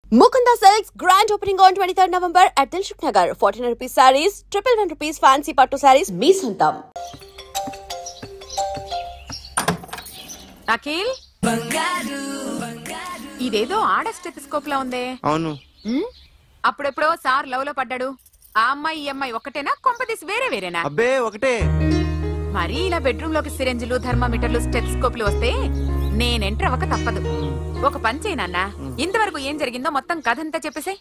Mukunda Silks grand opening on 23rd November at Dilshuk Nagar. 1400 rupees sarees, 111 rupees fancy pattu sarees. Me sontam. Akhil ఇదేదో ఆడ stethoscope లా ఉందే. అవును. అప్పుడెప్పుడో sir love లో పడ్డాడు. ఆ అమ్మాయి ఈ అమ్మాయి ఒకటేనా, కొంపదీసి వేరే వేరేనా? అబ్బే ఒకటే. మరి ఇలా బెడ్రూమ్ లోకి సిరెంజులు, థర్మామీటర్లు, స్టెథోస్కోప్లు వస్తే నేను ఎంటర్ అవ్వక తప్పదు. ఒక పని చేయి నాన్న, ఇంతవరకు ఏం జరిగిందో మొత్తం కథ అంతా చెప్పేసే.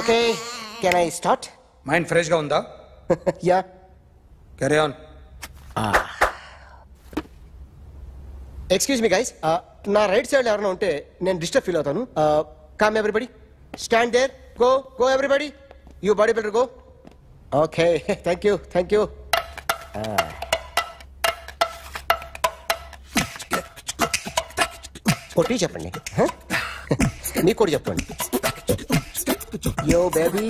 Okay, can I start? Mind fresh గా ఉందా? Yeah, carry on. Excuse me guys, నా రైట్ సైడ్ ఎవరైనా ఉంటే నేను డిస్టర్బ్ ఫీల్ అవుతాను. Come everybody, stand there, go go everybody, you bodybuilder go. Okay, thank you thank you. కొట్టి చెప్పండి, మీకు కూడా చెప్పండి. Yo baby,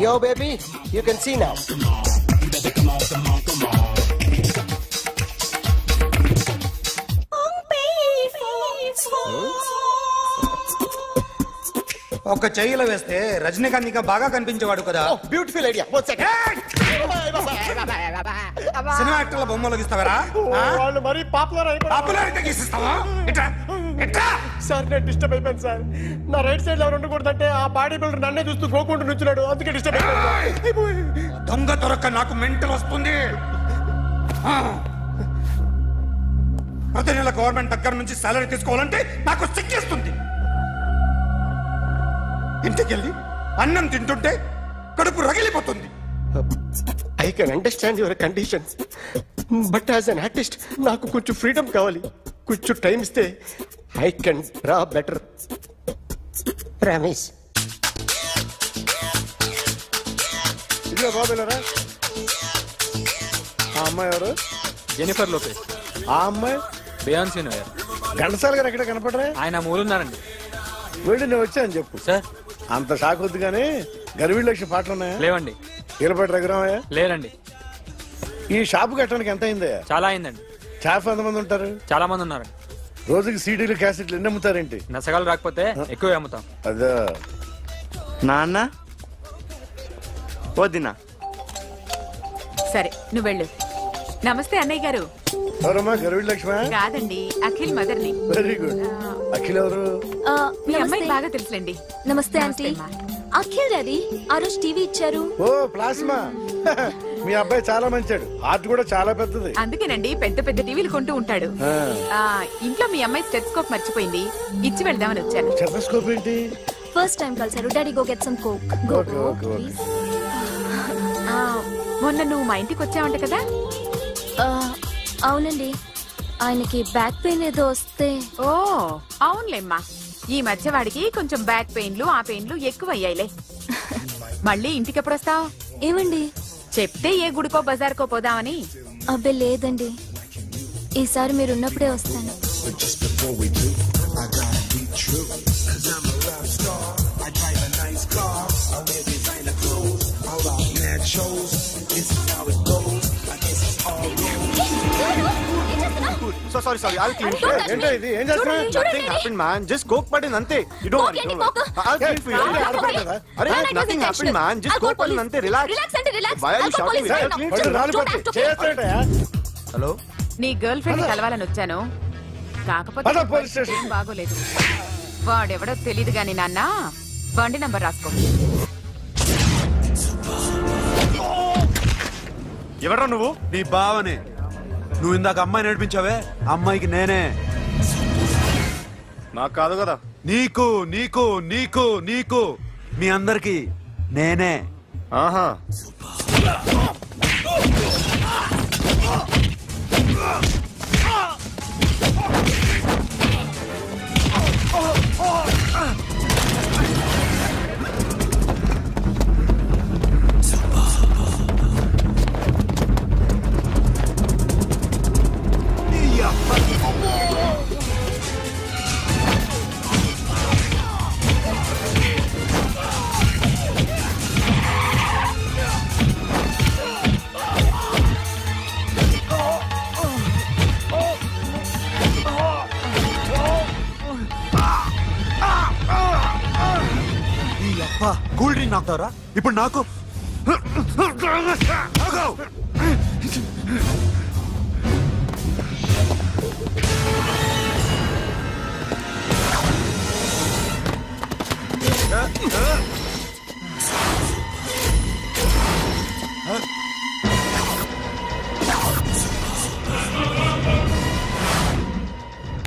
yo baby, you can see now. ఒక చెయ్యిలో వేస్తే రజనీకాంత్ ఇంకా బాగా కనిపించేవాడు కదా. Beautiful idea. సినిమా యాక్టర్ల బొమ్మలు గీస్తావరా? వాళ్ళు మరి పాపులారిటీ గీసిస్తావా? సార్ నేను డిస్టర్బ్ అయిపోయాను సార్. నా రైట్ సైడ్ ఎవరు ఉండకూడదంటే ఆ బాడీ బిల్డర్ నన్నే చూస్తూ గోకుంటూ నుంచున్నాడు, అందుకే డిస్టర్బ్ అయిపోయాను. దొంగ దొరక్క నాకు మెంటల్ వస్తుంది. ప్రతి నెల గవర్నమెంట్ దగ్గర నుంచి సాలరీ తీసుకోవాలంటే నాకు సిగ్గేస్తుంది. ఇంటికెళ్ళి అన్నం తింటుంటే కడుపు రగిలిపోతుంది. I can understand your conditions, but as an artist నాకు కొంచెం ఫ్రీడమ్ కావాలి. కొంచెం టైం ఇస్తే I can draw better. Ramesh, ఇదిగో బాబులరా. ఆ అమ్మాయి ఎవరు? Jennifer Lopez. ఆ అమ్మాయి బియాన్సీ నోయర్. ఘంటసాల గారు ఎక్కడ కనపడరా? ఆయన మూలున్నారండి. వెళ్ళి నేను వచ్చాను చెప్పు. సార్ అంత షాక్ వద్దు కానీ గర్వీళ్ళ లక్ష పాటలు ఉన్నాయా? లేవండి. ఈలపాటి రఘురామయ్య లేరండి. ఈ షాపు కట్టడానికి ఎంత అయిందా? చాలా అయిందండి. స్టాఫ్ ఎంతమంది ఉంటారు? చాలా మంది ఉన్నారండి. రోజుకి సీడీలు, క్యాసెట్లు ఎన్ని అమ్ముతారేంటి? నసగాలు రాకపోతే ఎక్కువ అమ్ముతాం. అదా నాన్న వదినా. సరే నువ్వు వెళ్ళు. నమస్తే అన్నయ్య గారు. ఎవరమ్మా? గర్వీళ్ళ లక్ష్మ? కాదండి, అఖిల్ మదర్ని. Very good. అఖిల్ ఎవరు? మీ అమ్మాయి బాగా తెలుసులేండి. నమస్తే ఆంటీ. అఖిల్ డాడీ ఆ రోజు టీవీ ఇచ్చారు. ఓ ప్లాస్మా. మీ అబ్బాయి చాలా మంచాడు, ఆర్ట్ కూడా చాలా పెద్దది. అందుకేనండి పెద్ద పెద్ద టీవీలు కొంటూ ఉంటాడు. ఇంట్లో మీ అమ్మాయి స్టెథోస్కోప్ మర్చిపోయింది, ఇచ్చి వెళ్దామని వచ్చాను. స్టెథోస్కోప్ ఏంటి? ఫస్ట్ టైం కలిసారు. Daddy go get some coke. Go go please. మొన్న నువ్వు మా ఇంటికి వచ్చావంట కదా? అవునండి, ఆయనకి బ్యాక్ పెయిన్ ఏదో వస్తే. ఓ అవునులేమ్మా, ఈ మధ్య వాడికి కొంచెం బ్యాక్ పెయిన్లు ఆ పెయిన్లు ఎక్కువ అయ్యాయిలే. మళ్ళీ ఇంటికి ఎప్పుడు వస్తావు? ఏమండి చెప్తే ఏ గుడికో బజార్కో పోదామని. అబ్బే లేదండి, ఈసారి మీరున్నప్పుడే వస్తాను. So sorry, I'll clean it. ఏంటో ఇది? ఏం చేస్తున్నా? Nothing happened, man. Just coke పడింది అంతే. You don't worry. I'll clean for you. అరే nothing happened, man. Just coke పడింది అంతే. Relax. Why are you shouting? Hello, నీ గర్ల్ ఫ్రెండ్ కలవాలని వచ్చాను, కాకపోతే ఏం బాగోలేదు. వాడెవడో తెలీదు గాని నాన్న, బండి నంబర్ రాసుకో. ఎవరా నువ్వు? నీ బావనే. నువ్వు ఇందాక అమ్మాయి నడిపించావే, అమ్మాయికి నేనే. నాకు కాదు కదా. నీకు నీకు నీకు నీకు మీ అందరికి నేనే. ఆహా, వాడిని నాకుతావరా ఇప్పుడు నాకు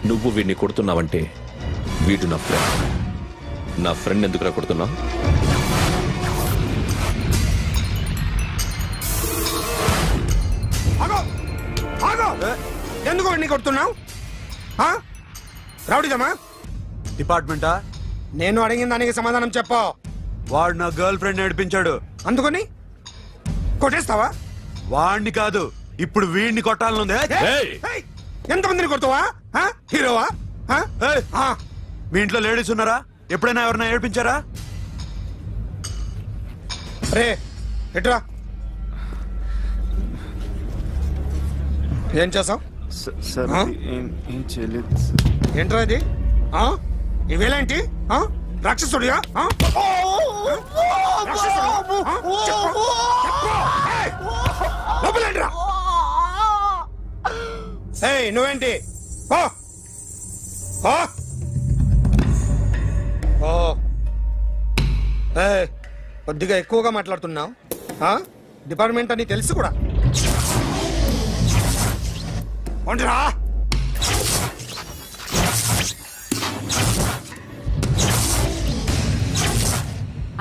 నువ్వు వీడిని కొడుతున్నావంటే వీడు నా ఫ్రెండ్ ఎందుకురా కొడుతున్నావు? ఎందుకు వాడిని కొడుతున్నావు? రౌడీదమ్మా డిపార్ట్మెంటా? నేను అడిగిన దానికి సమాధానం చెప్పు. వాడు నా గర్ల్ ఫ్రెండ్ నడిపించాడు. అందుకని కొట్టేస్తావా? వాడిని కాదు, ఇప్పుడు వీడిని కొట్టాలనుంది. ఎంతమందిని కొడతావా? హీరోవా? మీ ఇంట్లో లేడీస్ ఉన్నారా? ఎప్పుడైనా ఎవరైనా ఏడిపించారా? రే ఎట్రా, ఏం చేసావు? ఏంట్రా ఇది? ఇవేలాంటి రాక్షసుడియా? లోపలేంట్రా? నువ్వేంటి? కొద్దిగా ఎక్కువగా మాట్లాడుతున్నావు. డిపార్ట్మెంట్ అని తెలుసు కూడా. ఒంటిరా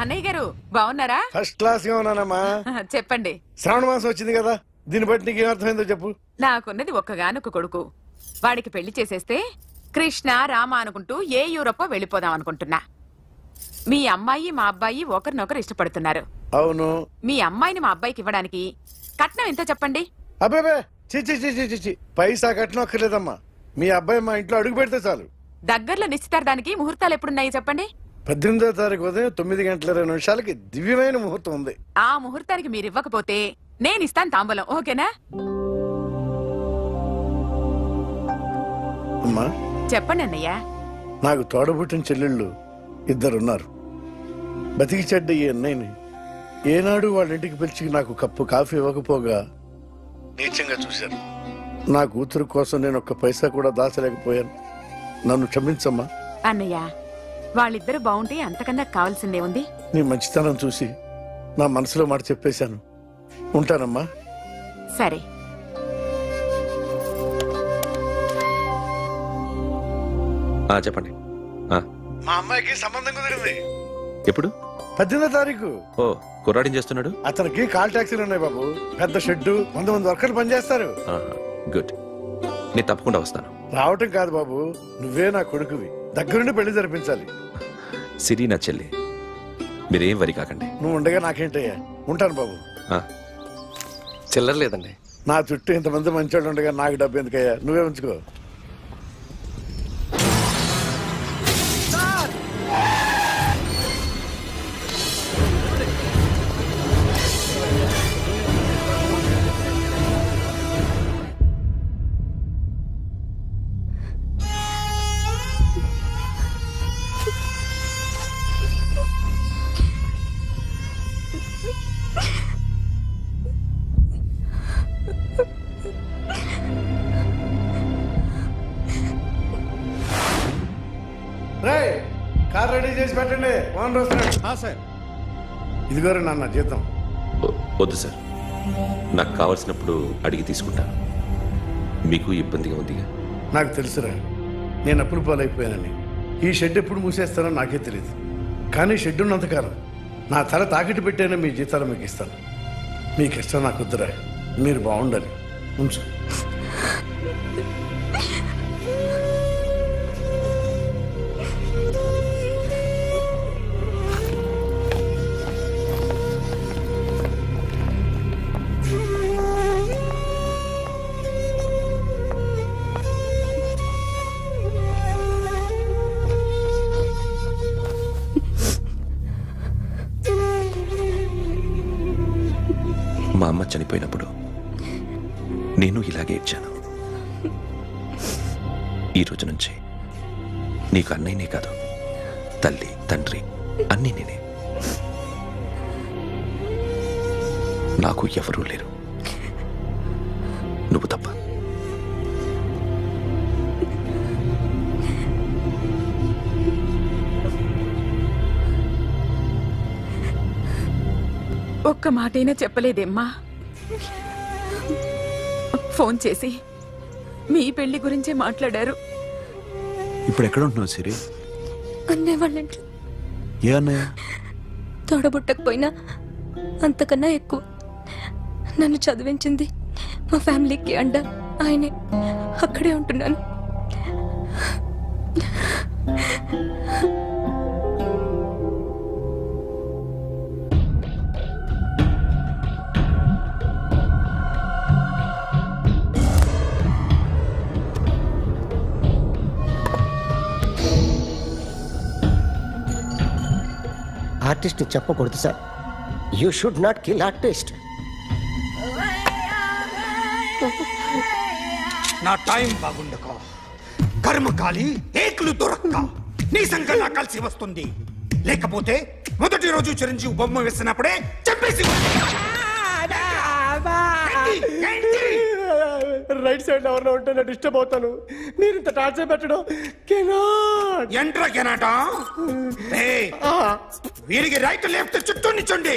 అన్నయ్య గారు బాగున్నారా? ఫస్ట్ క్లాస్ గా ఉన్నానమ్మా. చెప్పండి. శ్రావణ మాసం వచ్చింది కదా, దీన్ని బట్టి నీకు ఏమర్థమైందో చెప్పు. నాకున్నది ఒక్కగానొక్క కొడుకు. వాడికి పెళ్లి చేసేస్తే కృష్ణ రామ అనుకుంటూ ఏ యూరోపో వెళ్ళిపోదాం అనుకుంటున్నా. మీ అమ్మాయి మా అబ్బాయి ఒకరినొకరు ఇష్టపడుతున్నారు. అవును. మీ అమ్మాయిని మా అబ్బాయికి ఇవ్వడానికి కట్నం ఎంతో చెప్పండి. అబ్బే చిచి పైసా కట్నం అక్కర్లేదమ్మా. మీ అబ్బాయి మా ఇంట్లో అడుగు పెడితే చాలు. దగ్గరలో నిశ్చితార్థానికి ముహూర్తాలు ఎప్పుడున్నాయి చెప్పండి. 18వ తారీఖు ఉదయం 9:20 దివ్యమైన ముహూర్తం ఉంది. ఆ ముహూర్తానికి మీరు ఇవ్వకపోతే నేను ఇస్తాను తాంబూలం. ఓకేనా? అమ్మా చెప్పండి అన్నయ్య. నాకు తోడబుట్టిన చెల్లెళ్ళు 2 ఉన్నారు. బతికి చెడ్డ ఈ అన్నయ్యని ఏనాడు వాళ్ళ ఇంటికి పిలిచి నాకు కప్పు కాఫీ ఇవ్వకపోగా నీచంగా చూశారు. నా కూతురు కోసం నేను ఒక్క పైసా కూడా దాచలేకపోయాను. నన్ను క్షమించమ్మా. అన్నయ్య, వాళ్ళిద్దరు బాగుంటే అంతకన్నా కావాల్సిందే ఉంది. నీ మంచితనం చూసి నా మనసులో మాట చెప్పేశాను. ఉంటానమ్మా. సరే. చెప్పండి. మా అమ్మాయికి సంబంధం కుదిరింది. ఎప్పుడు? 18వ తారీఖు. ఓ, కుర్రాడేం చేస్తున్నాడు? అతనికి కాల్ టాక్సీలు ఉన్నాయి బాబు. పెద్ద షెడ్డు, 100 మంది వర్కర్లు పనిచేస్తారు. గుడ్. నేను తప్పకుండా వస్తాను. రావటం కాదు బాబు, నువ్వే నా కొడుకువి. దగ్గరుండి పెళ్లి జరిపించాలి. సిరి నా చెల్లి, మీరేం వరి కాకండి. నువ్వు ఉండగా నాకేంటయ్యా. ఉంటాను బాబు. చిల్లర లేదండి. నా చుట్టూ ఇంతమంది మంచోళ్ళు ఉండగా నాకు డబ్బు ఎందుకయ్యా? నువ్వే ఉంచుకో. కార్ రెడీ చేసి పెట్టండి. ఓనర్ వస్తున్నాడు. సార్ ఇదిగోరు నాన్న జీతం. వద్దు సార్, నాకు కావాల్సినప్పుడు అడిగి తీసుకుంటాను. మీకు ఇబ్బందిగా ఉందిగా? నాకు తెలుసురా, నేను అప్పులు పాలైపోయానని. ఈ షెడ్ ఎప్పుడు మూసేస్తానో నాకే తెలియదు. కానీ షెడ్ ఉన్నంతకాలం నా తల తాకిట్టు పెట్టైనా మీ జీతాలు మీకు ఇస్తాను. మీ కష్టం నాకు వద్దురా, మీరు బాగుండాలి. ఉంచు. మా అమ్మ చనిపోయినప్పుడు నేను ఇలాగే ఇచ్చాను. ఈ రోజు నుంచి నీకు అన్నయ్యనే కాదు, తల్లి తండ్రి అన్నీ నేనే. నాకు ఎవరూ లేరు, నువ్వు తప్ప. ఒక్క మాటైనా చెప్పలేదేమ్మా? ఫోన్ చేసి మీ పెళ్లి గురించే మాట్లాడారు. ఇప్పుడు ఎక్కడ ఉంటున్నావు సిరి? అన్నయ్య వాళ్ళ ఇంట్లో. ఏ అన్నయ్య? తోడబుట్టకపోయినా అంతకన్నా ఎక్కువ నన్ను చదివించింది మా ఫ్యామిలీకి అండ ఆయనే. అక్కడే ఉంటున్నాను. ఆర్టిస్ట్ చెప్పకూడదు sir. You should not kill artist. నా టైం బాగుండక కర్మకాలి ఏకులు దొరక్క నీ సంకల్లా కలిసి వస్తుంది. లేకపోతే మొదటి రోజు చిరంజీవి బొమ్మ వేసినప్పుడే చెప్పేసి రైట్ సైడ్ ఎవరిలో ఉంటే నేను డిస్టర్బ్ అవుతాను. మీరు ఇంత టార్చర్ పెట్టడం ఎంట్రా కెనాట. వీరికి రైట్ లెఫ్ట్ చుట్టూ నిచ్చండి.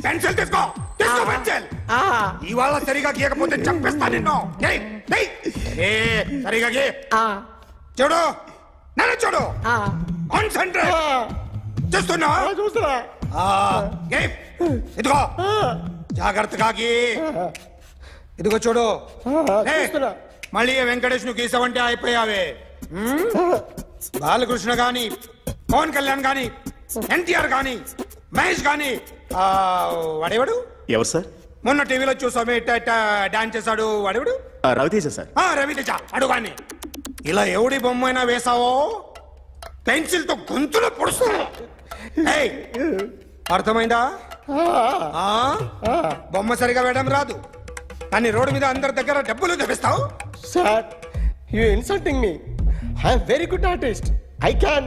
పెన్సిల్ తీసుకో, పెన్సిల్. ఇవాళ సరిగా గీయకపోతే చంపేస్తా నిన్ను. సరిగా గీ. చూడు, నన్ను చూడు. కాన్సంట్రేట్ చూస్తున్నా. ఇదిగో జాగ్రత్తగా గీ. ఇదిగో చూడు. మళ్ళీ వెంకటేష్ ను గీసావంటే అయిపోయావే. బాలకృష్ణ గాని, పవన్ కళ్యాణ్ గాని, ఎన్టీఆర్ గాని, మహేష్ గాని, వాడేవాడు ఎవరు సార్? మొన్న టీవీలో చూసామే డాన్స్ చేశాడు వాడేవాడు? రవితేజ సార్. రవితేజ అడుగాని. ఇలా ఎవడి బొమ్మ అయినా వేసావో పెన్సిల్ తో గొంతులో పొడుస్తున్నా. అర్థమైందా? బొమ్మ సరిగా వేయడం రాదు కానీ రోడ్డు మీద అందరి దగ్గర డబ్బులు తెప్పిస్తావు. Sir, you insulting me. I am very good artist. I can.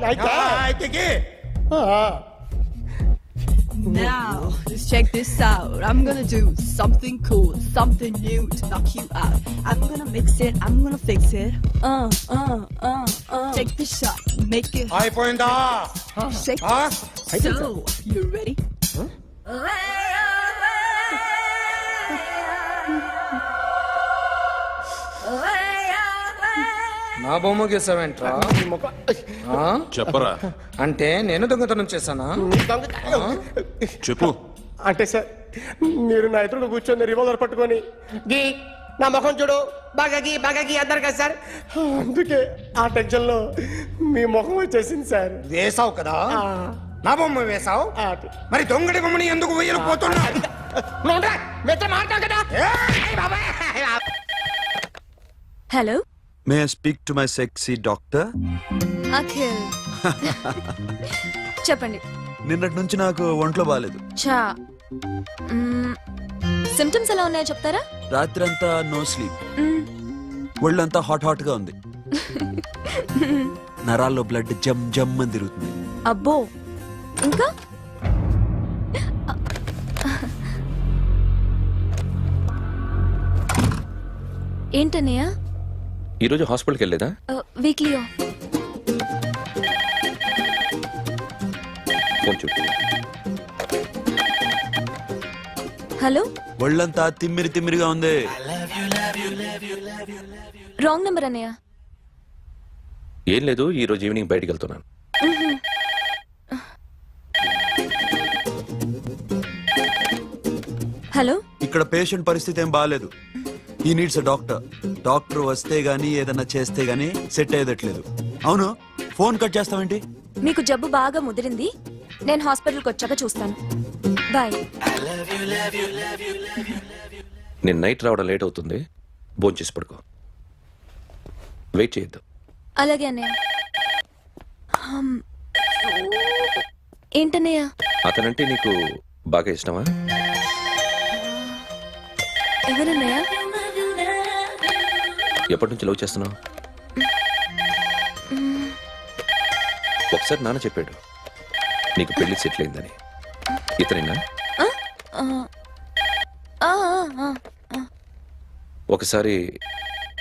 Now, just check this out. I'm gonna do something cool, something new to knock you out. I'm gonna mix it, I'm gonna fix it. Take the shot, make it. అయిపోయిందా? Shake it. So, you ready? నా బొమ్మ గీసావేంట్రా? చెప్పరా. అంటే నేను దొంగతనం చేశానా? చెప్పు. అంటే సార్, మీరు నా ఎదురు కూర్చొని రివాల్వర్ పట్టుకొని గీ, నా ముఖం చూడు, బాగా గీ అన్నారు కదా సార్. అందుకే ఆ టెన్షన్ లో మీ ముఖం వచ్చేసింది సార్. వేసావు కదా, నా బొమ్మ వేసావు. మరి దొంగడి బొమ్మని ఎందుకు వేయలేకపోతున్నా? Hello, may I speak to my sexy doctor? Akhil. చెప్పండి. నిన్నటి నుంచి నాకు ఒంట్లో బాగాలేదు. చా, సిమ్టమ్స్ ఎలా ఉన్నాయో చెప్తారా? రాత్రి అంతా నో స్లీప్, ఒళ్ళంతా హాట్ గా ఉంది, నరాల్లో బ్లడ్ జమ్ జమ్ అని తిరుగుతుంది. అబ్బో, ఇంకా? ఏంటన్నయ్య? ఈరోజు హాస్పిటల్కి వెళ్ళేదా? వీక్లీ. ఫోన్ చూడు. హలో, ఒళ్ళంతా తిమ్మిరిగా ఉంది. రాంగ్ నెంబర్ అన్నయ్య. ఏం లేదు, ఈ రోజు ఈవినింగ్ బయటికి వెళ్తున్నాను. హలో, ఇక్కడ పేషెంట్ పరిస్థితి ఏం బాగాలేదు. ఈ నీడ్స్ డాక్టర్. డాక్టర్ వస్తే గానీ ఏదన్నా చేస్తే గానీ సెట్ అయ్యేదట్లేదు. అవును, ఫోన్ కట్ చేస్తావేంటి? మీకు జబ్బు బాగా ముదిరింది, నేను హాస్పిటల్కి వచ్చాక చూస్తాను. బాయ్. నేను నైట్ రావడం లేట్ అవుతుంది, భోంచేసి పడుకో. వెయిట్ చేయొద్దు. అలాగే అన్నయ్య. ఏంటన్నయ్య? అతనంటే నీకు బాగా ఇష్టమా? ఎవరన్నయ్య? ఎప్పటి నుంచి లవ్ చేస్తున్నావు? ఒకసారి నాన్న చెప్పాడు నీకు పెళ్లి సెటిల్ అయిందని. ఇతనేనా? ఒకసారి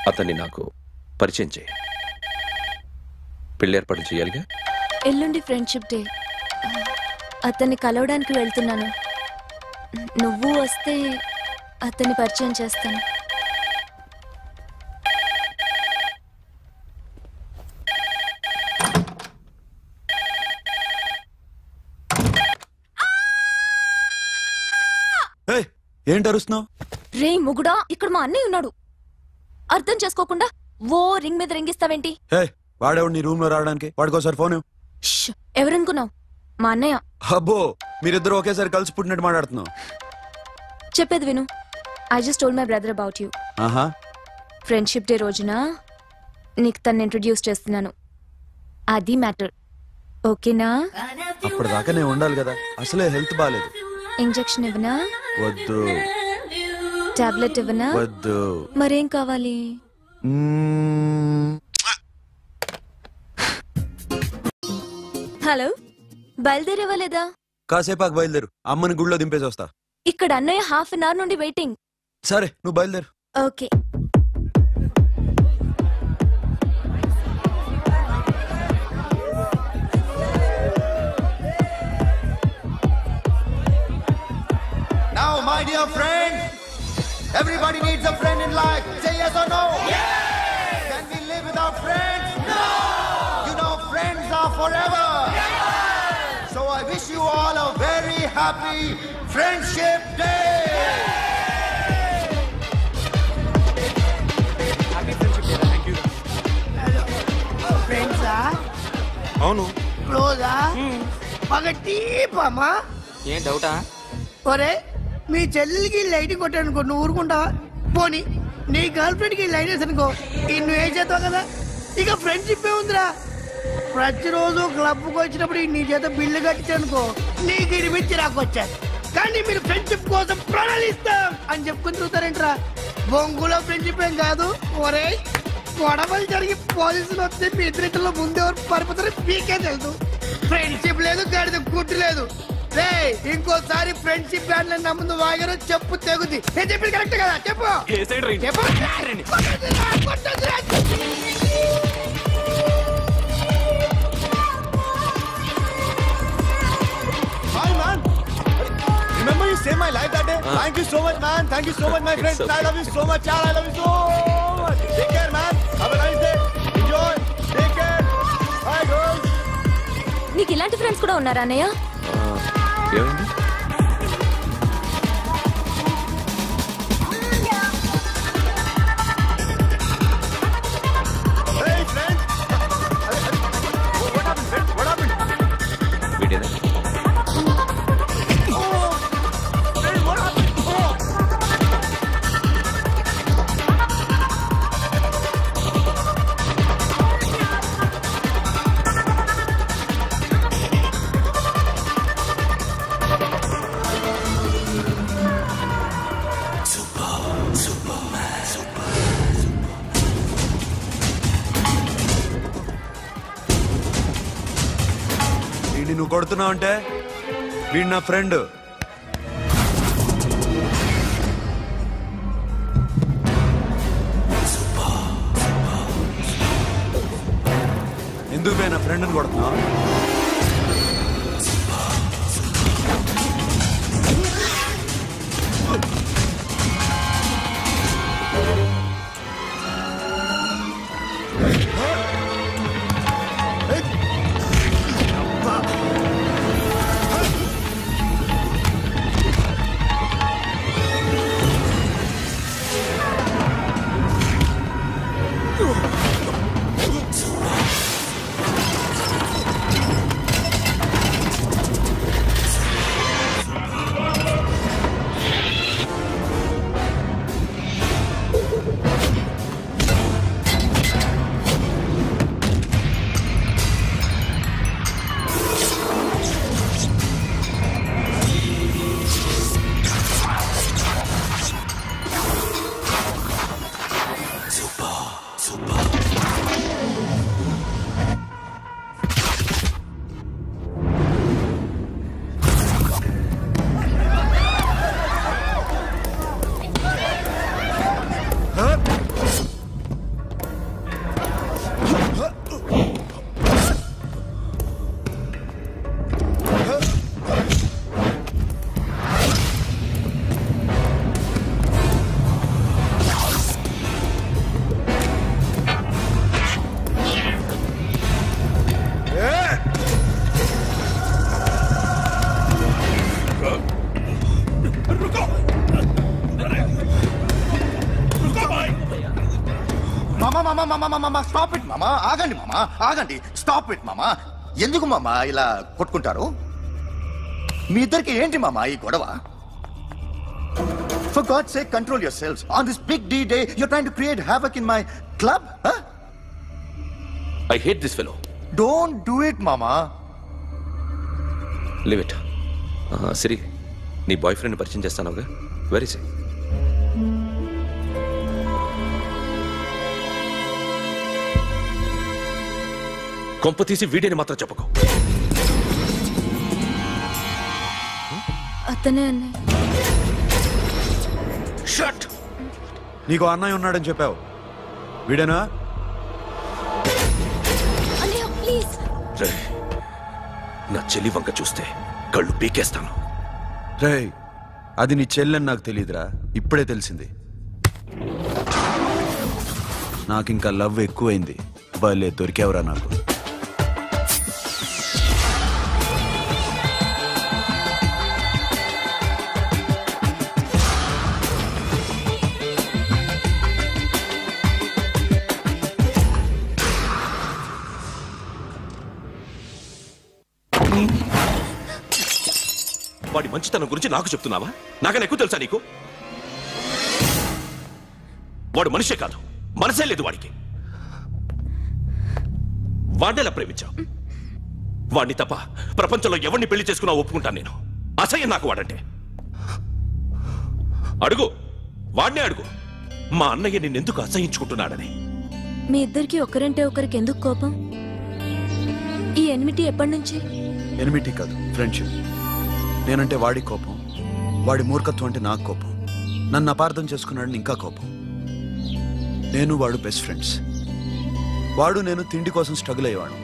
అతన్ని నాకు పరిచయం చేయి. పెళ్లి ఏర్పాటు చేయాలిగా. ఎల్లుండి ఫ్రెండ్షిప్ డే. అతన్ని కలవడానికి వెళ్తున్నాను. నువ్వు వస్తే అతన్ని పరిచయం చేస్తాను. ఏంటి అరుస్తున్నావు? రే ముగుడా, ఇక్కడ మా అన్నయ్య ఉన్నాడు. అర్థం చేసుకోకుండా ఓ రింగ్ మీద రింగిస్తావేంటి? వాడేవాడు నీ రూమ్ లో రావడానికి? వాడికోసారి ఫోన్. ఎవరనుకున్నావు? మా అన్నయ్య. అబ్బో, మీరిద్దరు ఒకేసారి కలిసి పుట్టినట్టు మాట్లాడుతున్నావు. చెప్పేది విను. I just told my brother about you. Friendship day రోజున నీకు తను ఇంట్రొడ్యూస్ చేస్తున్నాను. అది మ్యాటర్. ఓకేనా? అప్పటిదాకా నేను ఉండాలి కదా. అసలే హెల్త్ బాగాలేదు. ఇంజెక్షన్ ఇవ్వనా? వద్దు. టాబ్లెట్ ఇవ్వనా? వద్దు. మరేం కావాలి? హలో, బయలుదేరేవాలేదా? కాసేపాకు బయలుదేరు. అమ్మని గుళ్ళో దింపేసి వస్తా. ఇక్కడ అన్నయ్య హాఫ్ అన్ అవర్ నుండి వెయిటింగ్. సరే, నువ్వు బయలుదేరు. Okay. Now, my dear friend, everybody needs a friend in life. Say yes or no? Yes! Can we live without friends? No! You know, friends are forever. Yes! So I wish you all a very happy Friendship Day! Happy Friendship Day. Thank you. Friends ah? అవును. Close ah? మగ deep అమ్మా. ఏం డౌటా? ఒరే, మీ చెల్లెలికి lighting కొట్టానుకో, నువ్వు ఊరుకుంటావా? పోనీ నీ గర్ల్ ఫ్రెండ్ కి లైట్ వేసి అనుకో, నువ్వు ఏం చేస్తావు కదా? ఇక ఫ్రెండ్షిప్ ఏ ఉందిరా. ప్రతిరోజు క్లబ్కి వచ్చినప్పుడు నీ చేత బిల్లు కట్టించనుకో, నీకు ఇరిమిచ్చి రాకొచ్చాను. కానీ మీరు ఫ్రెండ్షిప్ కోసం ప్రాణాలు ఇస్తాం అని చెప్పుకుని చూస్తారేంట్రా? బొంగులో ఫ్రెండ్షిప్ ఏం కాదు. ఒరే, గొడవలు జరిగి పోలీసులు వస్తే మీ ఇద్దరిలో ముందెవరు పరిపోతారో మీకే తెలుసు. ఫ్రెండ్షిప్ లేదు, గడిద గుడ్డు లేదు. ఇంకోసారి ఫ్రెండ్షిప్ బ్యాండ్ నా ముందు వాగారో చెప్పు తెగుద్ది. నేను చెప్పింది కరెక్ట్ కదా? చెప్పు. Hi man. Remember you saved my life that day? Thank you so much man. Thank you so much my friends. I love you so much. I love you so much. Take care man. Have a nice day. Enjoy. Take care. Bye girls. నీకు ఇలాంటి friends కూడా ఉన్నారా అన్నయ్య? ఏమైంది? వీడేనా? నువ్వు కొడుతున్నావు అంటే వీడు నా ఫ్రెండ్. ఎందుకు నా ఫ్రెండ్ని కొడుతున్నావు? మామా స్టాప్ ఇట్ మామా. ఆగండి మామా, ఆగండి. స్టాప్ ఇట్ మామా. ఎందుకు మామా ఇలా కొట్టుకుంటారు? మీ ఇద్దరికి ఏంటి మామా ఈ గొడవ? For God's sake, control yourselves. On this big D day, you're trying to create havoc in my club? Huh? I hate this fellow. Don't do it, Mama. Leave it. Siri, నీ బాయ్ ఫ్రెండ్ పరిచయం చేస్తానుగా. Very సే. కొంప తీసి వీడియోని మాత్రం చెప్పకు. అతనే అన్నయ్య. Shut. నీకు అన్నయ్య ఉన్నాడని చెప్పావు, వీడేనా? నా చెల్లి వంక చూస్తే కళ్ళు పీకేస్తాను. రే, అది నీ చెల్లెని నాకు తెలియదురా, ఇప్పుడే తెలిసింది. నాకింకా లవ్ ఎక్కువైంది. భలే దొరికావురా నాకు. వాడి మంచితనం గురించి నాకు చెప్తున్నావా? నాకన్నా ఎక్కువ తెలుసా నీకు? వాడు మనిషే కాదు, మనసే లేదు వాడికి. వాడినెలా ప్రేమించావు? వాడిని తప్ప ప్రపంచంలో ఎవరిని పెళ్లి చేసుకున్నా ఒప్పుకుంటాను నేను. అసహ్యం నాకు వాడంటే. అడుగు, వాడినే అడుగు, మా అన్నయ్య నిన్నెందుకు అసహించుకుంటున్నాడని. మీ ఇద్దరికి ఒకరంటే ఒకరికి ఎందుకు కోపం? ఈ ఎనిమిటీ ఎప్పటి నుంచి? ఎనిమిటీ కాదు, ఫ్రెండ్షిప్. నేనంటే వాడి కోపం, వాడి మూర్ఖత్వం అంటే నాకు కోపం. నన్ను అపార్థం చేసుకున్నాడని ఇంకా కోపం. నేను వాడు బెస్ట్ ఫ్రెండ్స్. వాడు నేను తిండి కోసం స్ట్రగుల్ అయ్యేవాడు.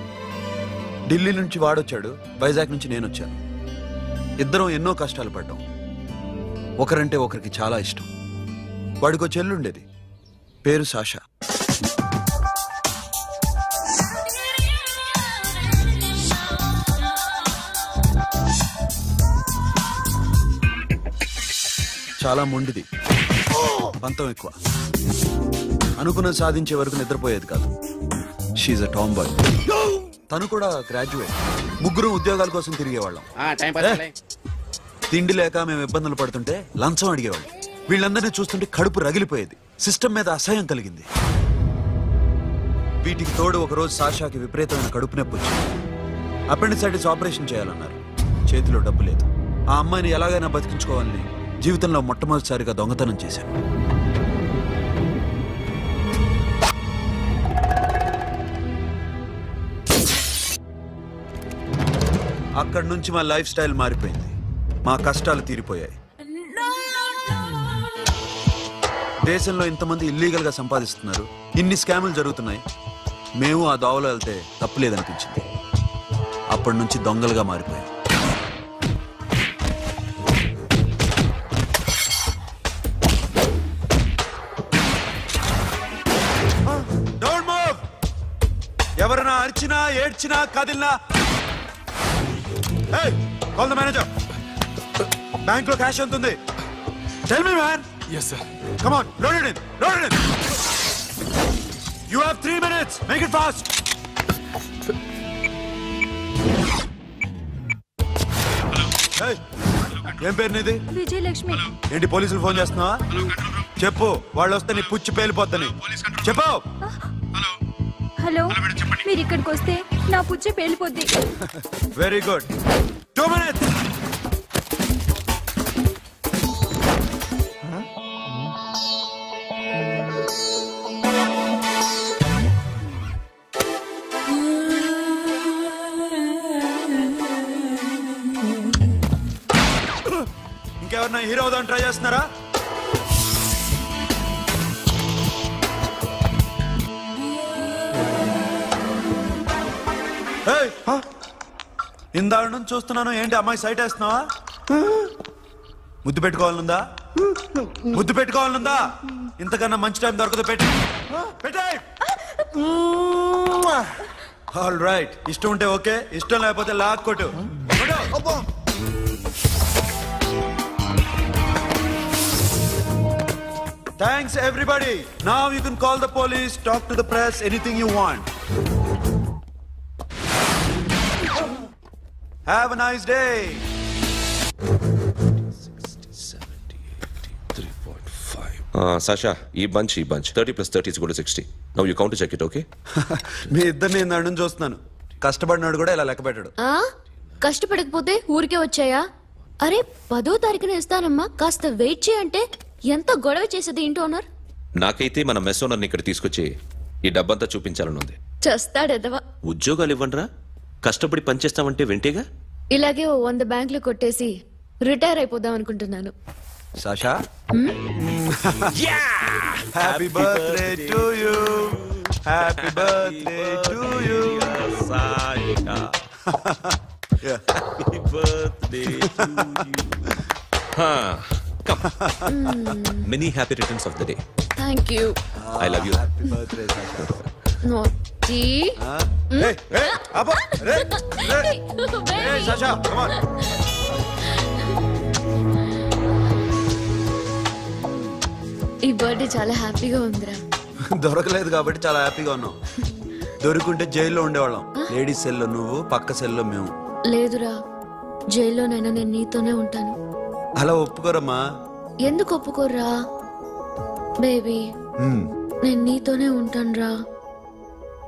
ఢిల్లీ నుంచి వాడొచ్చాడు, వైజాగ్ నుంచి నేను వచ్చాను. ఇద్దరం ఎన్నో కష్టాలు పడ్డాం. ఒకరంటే ఒకరికి చాలా ఇష్టం. వాడికో చెల్లుండేది, పేరు సాషా. చాలా మొండిది, పంతం ఎక్కువ. అనుకున్నది సాధించే వరకు నిద్రపోయేది కాదు. She a tomboy. తను కూడా గ్రాడ్యుయేట్. ముగ్గురు ఉద్యోగాల కోసం తిరిగేవాళ్ళం. తిండి లేక మేము ఇబ్బందులు పడుతుంటే లంచం అడిగేవాళ్ళం. వీళ్ళందరినీ చూస్తుంటే కడుపు రగిలిపోయేది. సిస్టమ్ మీద అసహ్యం కలిగింది. వీటికి తోడు ఒకరోజు సాషాకి విపరీతమైన కడుపు నొప్పి వచ్చింది. అపెండిసైటిస్ ఆపరేషన్ చేయాలన్నారు. చేతిలో డబ్బు లేదు. ఆ అమ్మాయిని ఎలాగైనా బతికించుకోవాలని జీవితంలో మొట్టమొదటిసారిగా దొంగతనం చేశాను. అక్కడి నుంచి మా లైఫ్ స్టైల్ మారిపోయింది. మా కష్టాలు తీరిపోయాయి. దేశంలో ఇంతమంది ఇల్లీగల్ గా సంపాదిస్తున్నారు, ఇన్ని స్కాములు జరుగుతున్నాయి. మేము ఆ దోవలో వెళ్తే తప్పులేదనిపించింది. అప్పటి నుంచి దొంగలుగా మారిపోయాం. ఎవరైనా అరిచినా ఏడ్చినా కదిలినా కాల్ ద మేనేజర్. బ్యాంక్ లో క్యాష్ ఎంత ఉంది? Tell me man. yes sir. come on, load it in, load it in. you have 3 minutes, make it fast. hey, ఏం పేరు నీది? విజయలక్ష్మి. ఏంటి పోలీసులు ఫోన్ చేస్తున్నావా? చెప్పు, వాళ్ళు వస్తే నీ పుచ్చి పేలిపోద్దని చెప్పు. హలో, మీరు ఇక్కడికి వస్తే నా పుచ్చి పేలిపోద్ది. Very good. 2 minutes. ఇంకెవరన్నా హీరో అవుదాం ట్రై చేస్తున్నారా? ఇందాక నుంచి చూస్తున్నాను, ఏంటి అమ్మాయి సైట్ వేస్తున్నావా? ముద్దు పెట్టుకోవాలనుందా? ముద్దు పెట్టుకోవాలనుందా? ఇంతకన్నా మంచి టైం దొరకదు. పెట్టే. ఆల్ రైట్, ఇష్టం ఉంటే ఓకే, ఇష్టం లేకపోతే లాక్ కొట్టు. Thanks everybody. Now you can call the police, talk to the press, anything you want. Have a nice day. 60, 70, 80, 3.5. Sasha, ఈ bunch 30 plus 30 is equal to 60. Now you count to check it, okay? మీ ఇద్దరిని నన్ను చూస్తున్నాను. కష్టపడినాడు కూడా ఇలా లెక్క పెట్టాడు. కష్టపడకపోతే ఊరికే వచ్చాయా? అరే 10వ తారీఖున ఇస్తానమ్మా, కాస్త వెయిట్ చేయంటే ఎంత గొడవ చేసేది ఇంటి ఓనర్. నాకైతే మన మెస్ ఓనర్ని ఇక్కడ తీసుకొచ్చి ఈ డబ్బంతా చూపించాలనుంది. చస్తాడెదవా. ఉద్యోగాలు ఇవ్వండిరా, కష్టపడి పనిచేస్తామంటే వింటేగా. ఇలాగే 100 బ్యాంకులు కొట్టేసి రిటైర్ అయిపోదాం అనుకుంటున్నాను. Sasha? Happy birthday to you. Happy birthday to you. Sasha. Happy birthday to you. Come. Many happy returns of the day. Thank you. I love you. Happy birthday, Sasha. Naughty. Hey, Abba. Hey, Sasha, come on. ఈ birthday చాలా హ్యాపీగా ఉందిరా. దొరకలేదు కాబట్టి చాలా హ్యాపీగా ఉన్నాం. దొరుకుంటే జైల్లో ఉండేవాళ్ళం. లేడీస్ సెల్లో నువ్వు, పక్క సెల్లో మేము. లేదురా, జైల్లోనైనా నేను నీతోనే ఉంటాను. అలా ఒప్పుకోరమ్మా. ఎందుకు ఒప్పుకోర్రా బేబీ? నేను నీతోనే ఉంటానురా,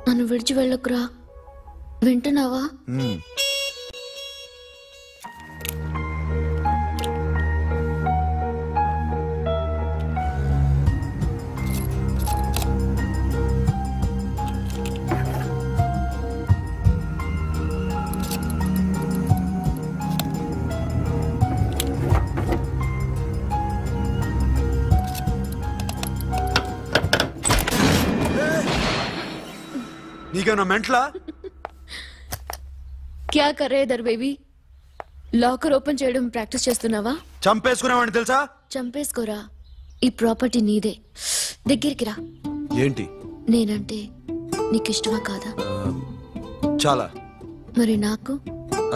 నన్ను విడిచి వెళ్ళకురా. వింటున్నావా? నీకేమన్నా మెంట్లా? క్యా కర్ రే ఇధర్ బేబీ? లాకర్ ఓపెన్ చేయడం ప్రాక్టీస్ చేస్తున్నావా? చంపేసుకున్నావని తెలుసా? చంపేసుకోరా, ఈ ప్రాపర్టీ నీదే. దగ్గరికి రా. ఏంటి? నేనంటే నీకు ఇష్టమా కాదా? చాలా. మరి నాకు?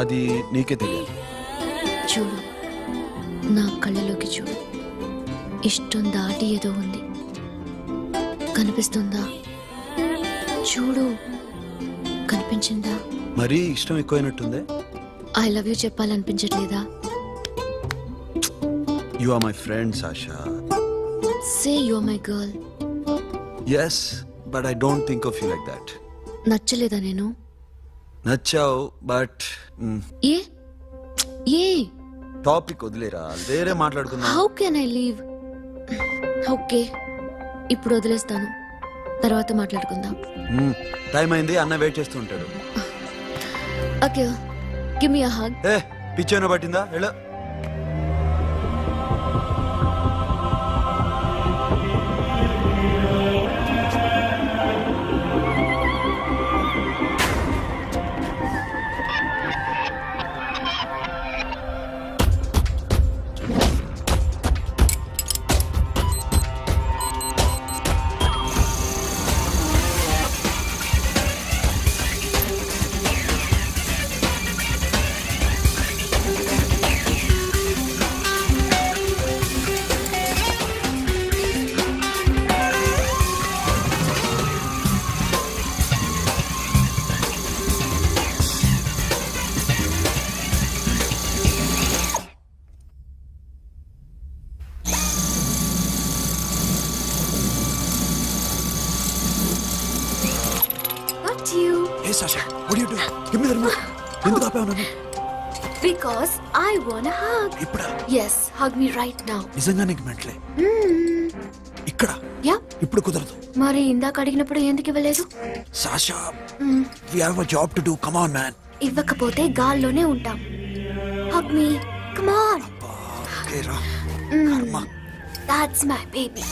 అది నీకే తెలియాలి. చూడు, నా కళ్ళలోకి చూడు. ఇష్టం దాటి ఏదో ఉంది, కనిపిస్తుందా? చూడు, కనిపించిందా? మరీ ఇష్టం ఎక్కువైనట్టుందే. ఐ లవ్ యూ చెప్పాలనిపించట్లేదా? You are my friend Sasha. Say you are my girl. yes but I don't think of you like that. నచ్చలేదా నేను? నచ్చావు బట్ ఏ ఏ టాపిక్ వదిలేరా, వేరే మాట్లాడుకుందాం. How can I leave? Okay, ఇప్పుడు వదిలేస్తాను, తర్వాత మాట్లాడుకుందాం. టైం అయింది, అన్న వెయిట్ చేస్తూ ఉంటాడు. Okay, give me a hug. ఏ పిచ్చేనో పట్టిందా? వెళ్ళు. Sasha, what are you doing? Give me the remote. ఎందుకు ఆపావు నన్ను? Because I want a hug. ఇప్పుడా? Yes, hug me right now. నిజంగా నీకు మెంట్లే? ఇక్కడ? యా. ఇప్పుడు కుదరదు. మరి ఇందాక అడిగినప్పుడు ఎందుకు ఇవ్వలేదు? Sasha, we have a job to do. Come on, man. ఇవ్వకపోతే గాల్లోనే ఉంటాం. Hug me. Come on. Okay, రా. కర్మ. That's my baby.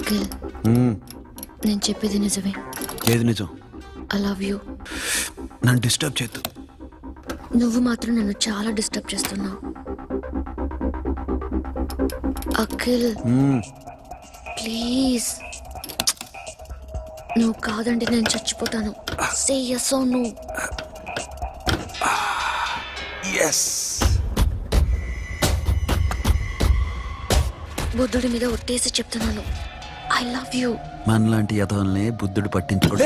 అంకిల్ నేను చెప్పేది నిజమే. ఏది నిజం? I love you. నన్ను డిస్టర్బ్ చేయొద్దు. నువ్వు మాత్రం నన్ను చాలా డిస్టర్బ్ చేస్తున్నావు. అఖిల్ ప్లీజ్, నువ్వు కాదంటే నేను చచ్చిపోతాను. సే yes or no. yes. బుద్ధుడి మీద ఒట్టేసి చెప్తున్నాను, ఐ లవ్ యూ. మనలాంటి యథోల్ని బుద్ధుడు పట్టించుకోడు.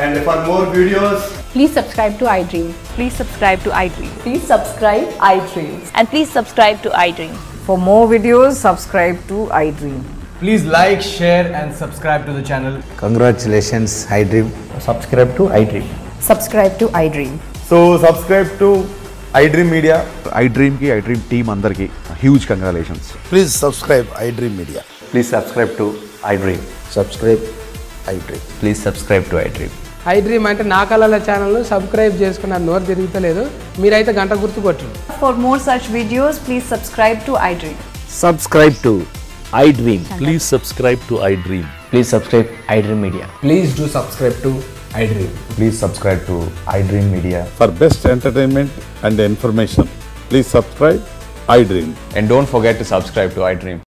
And for more videos, please subscribe to iDream. Please subscribe to iDream. Please subscribe iDream. And please subscribe to iDream. For more videos, subscribe to iDream. Please like, share and subscribe to the channel. Congratulations, iDream. Subscribe to iDream. Subscribe to iDream. so subscribe to iDream Media. iDream ki iDream team andarki huge congratulations. Please subscribe iDream Media. Please subscribe to iDream. Subscribe iDream. Please subscribe to iDream. iDream అంటే నా కళల channel subscribe చేసుకున్న నోరు తిరుగుతలేదు, మీరైతే గంట గుర్తు కొట్టండి. For more such videos, please subscribe to iDream. Subscribe to iDream. Please subscribe to iDream. Please subscribe iDream Media. Please do subscribe to iDream. Please subscribe to iDream Media. For best entertainment and information, please subscribe iDream. And don't forget to subscribe to iDream.